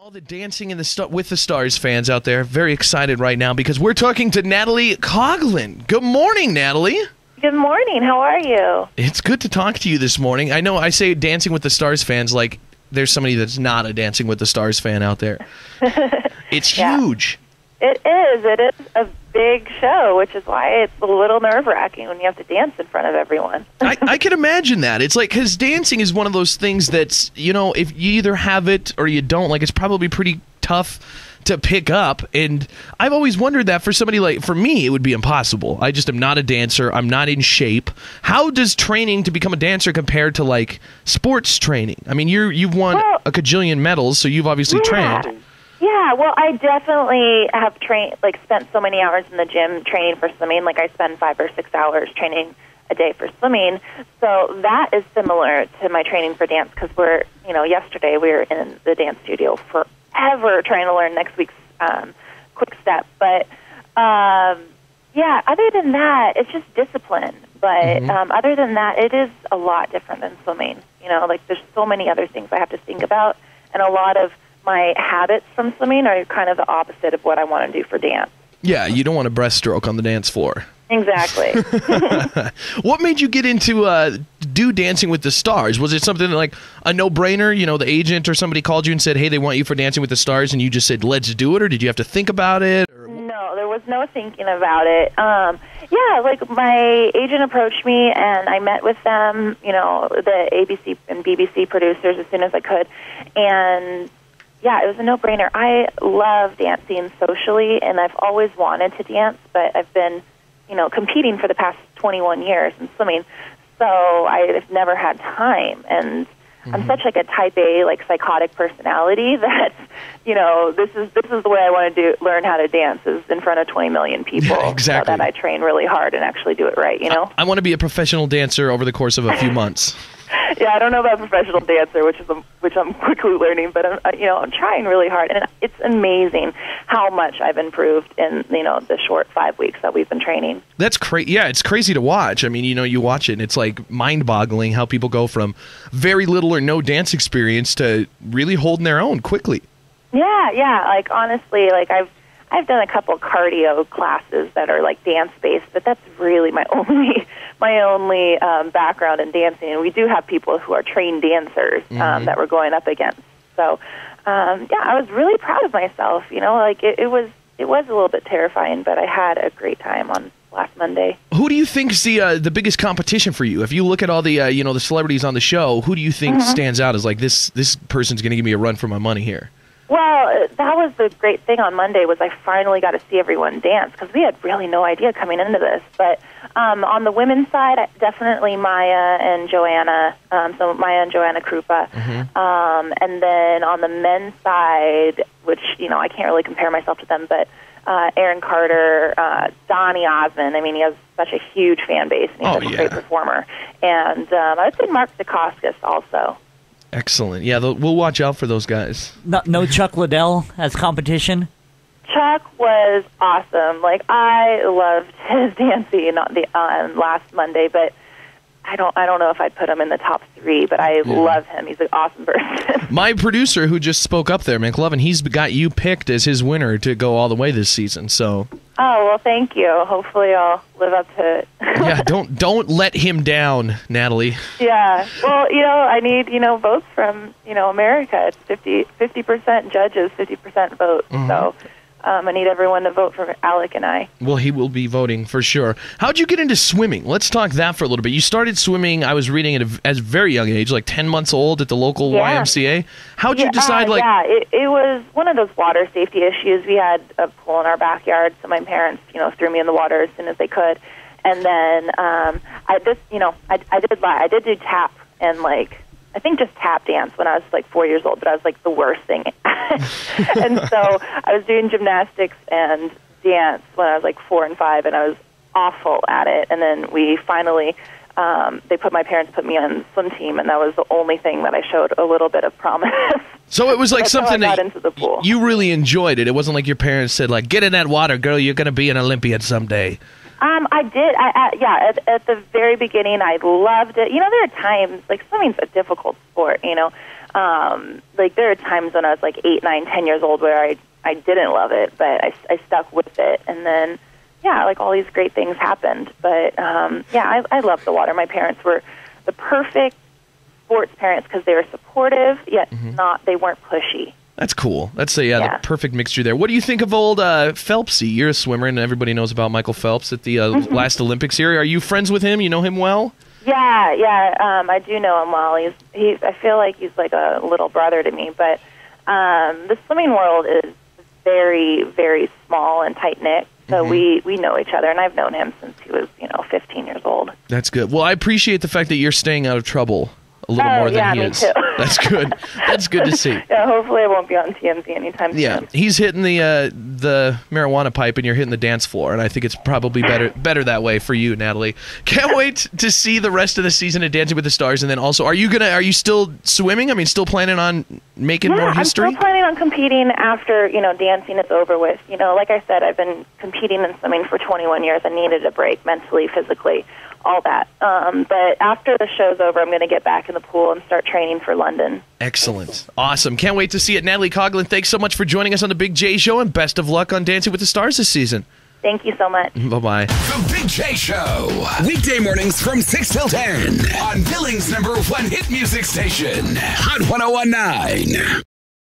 All the Dancing in the with the Stars fans out there, very excited right now because we're talking to Natalie Coughlin. Good morning, Natalie. Good morning. How are you? It's good to talk to you this morning. I know I say Dancing with the Stars fans like there's somebody that's not a Dancing with the Stars fan out there. It's huge. It is. It is a big show, which is why it's a little nerve-wracking when you have to dance in front of everyone. I can imagine that. It's like, because dancing is one of those things that's, you know, if you either have it or you don't, like, it's probably pretty tough to pick up. And I've always wondered that for somebody like, for me, it would be impossible. I just am not a dancer. I'm not in shape. How does training to become a dancer compare to, like, sports training? I mean, you've won a cajillion medals, so you've obviously trained. Yeah, well, I definitely have spent so many hours in the gym training for swimming. Like, I spend 5 or 6 hours training a day for swimming. So that is similar to my training for dance because yesterday we were in the dance studio forever trying to learn next week's quick step. But, yeah, other than that, it's just discipline. But other than that, it is a lot different than swimming. You know, like, there's so many other things I have to think about, and a lot of my habits from swimming are kind of the opposite of what I want to do for dance. Yeah, you don't want a breaststroke on the dance floor. Exactly. What made you get into do Dancing with the Stars? Was it something like a no-brainer? You know, the agent or somebody called you and said, hey, they want you for Dancing with the Stars, and you just said, let's do it? Or did you have to think about it? No, there was no thinking about it. Yeah, like my agent approached me, and I met with them, you know, the ABC and BBC producers as soon as I could, and yeah, it was a no-brainer. I love dancing socially, and I've always wanted to dance, but I've been, you know, competing for the past 21 years in swimming, so I've never had time. And I'm such like a type A, like psychotic personality that, you know, this is the way I want to learn how to dance is in front of 20 million people. Yeah, exactly. So that I train really hard and actually do it right. You know, I want to be a professional dancer over the course of a few months. Yeah, I don't know about professional dancer, which I'm quickly learning, but I'm trying really hard, and it's amazing how much I've improved in the short 5 weeks that we've been training. That's crazy. Yeah, it's crazy to watch. I mean, you watch it, and it's like mind-boggling how people go from very little or no dance experience to really holding their own quickly. Yeah. Like honestly, like I've done a couple cardio classes that are like dance-based, but that's really my only background in dancing. And we do have people who are trained dancers that we're going up against. So, yeah, I was really proud of myself. You know, like it was a little bit terrifying, but I had a great time on last Monday. Who do you think is the biggest competition for you? If you look at all the the celebrities on the show, who do you think stands out as like this person's going to give me a run for my money here? Well, that was the great thing on Monday was I finally got to see everyone dance because we had really no idea coming into this. But on the women's side, definitely Maya and Joanna, so Maya and Joanna Krupa. And then on the men's side, which, I can't really compare myself to them, but Aaron Carter, Donny Osmond. I mean, he has such a huge fan base, and he's a great performer. And I would say Mark Dacascos also. Excellent. Yeah, we'll watch out for those guys. No Chuck Liddell as competition? Chuck was awesome. Like, I loved his dancing on last Monday, but I don't know if I'd put him in the top 3, but I love him. He's an awesome person. My producer, who just spoke up there, McLovin, he's got you picked as his winner to go all the way this season. So. Oh, well, thank you. Hopefully I'll live up to it. Yeah, don't let him down, Natalie. Yeah. Well, I need, votes from, America. It's 50% judges, 50% vote. So I need everyone to vote for Alec and I. Well, he will be voting for sure. How'd you get into swimming? Let's talk that for a little bit. You started swimming, I was reading, at a very young age, like 10 months old at the local YMCA. How'd you decide, it was one of those water safety issues. We had a pool in our backyard, so my parents, threw me in the water as soon as they could. And then I did do tap and, I think just tap dance when I was 4 years old, but I was the worst thing. And so I was doing gymnastics and dance when I was 4 and 5, and I was awful at it. And then we finally, my parents put me on the swim team, and that was the only thing that I showed a little bit of promise. So it was something that into the pool. You really enjoyed it. It wasn't like your parents said, get in that water, girl, you're going to be an Olympian someday. I did. At the very beginning, I loved it. There are times, swimming's a difficult sport, Like there are times when I was like 8, 9, 10 years old where I didn't love it, but I stuck with it. And then, yeah, like all these great things happened. But, yeah, I love the water. My parents were the perfect sports parents because they were supportive, yet they weren't pushy. That's cool. That's the perfect mixture there. What do you think of old Phelpsy? You're a swimmer, and everybody knows about Michael Phelps at the last Olympics here. Are you friends with him? You know him well? Yeah. I do know him well. I feel like he's like a little brother to me. But the swimming world is very, very small and tight knit. So we know each other, and I've known him since he was 15 years old. That's good. Well, I appreciate the fact that you're staying out of trouble a little more than he is. Too. That's good. That's good to see. Yeah, hopefully I won't be on TMZ anytime soon. Yeah, he's hitting the marijuana pipe and you're hitting the dance floor, and I think it's probably better that way for you, Natalie. Can't wait to see the rest of the season of Dancing with the Stars, and then also, are you still swimming? I mean, still planning on making more history? I'm still planning on competing after dancing is over with. Like I said, I've been competing in swimming for 21 years. I needed a break mentally, physically, all that. But after the show's over, I'm going to get back in the pool and start training for London. Excellent. Awesome. Can't wait to see it. Natalie Coughlin, thanks so much for joining us on the Big J Show, and best of luck on Dancing with the Stars this season. Thank you so much. Bye-bye. The Big J Show. Weekday mornings from 6 till 10 on Billings' #1 hit music station, Hot 101.9.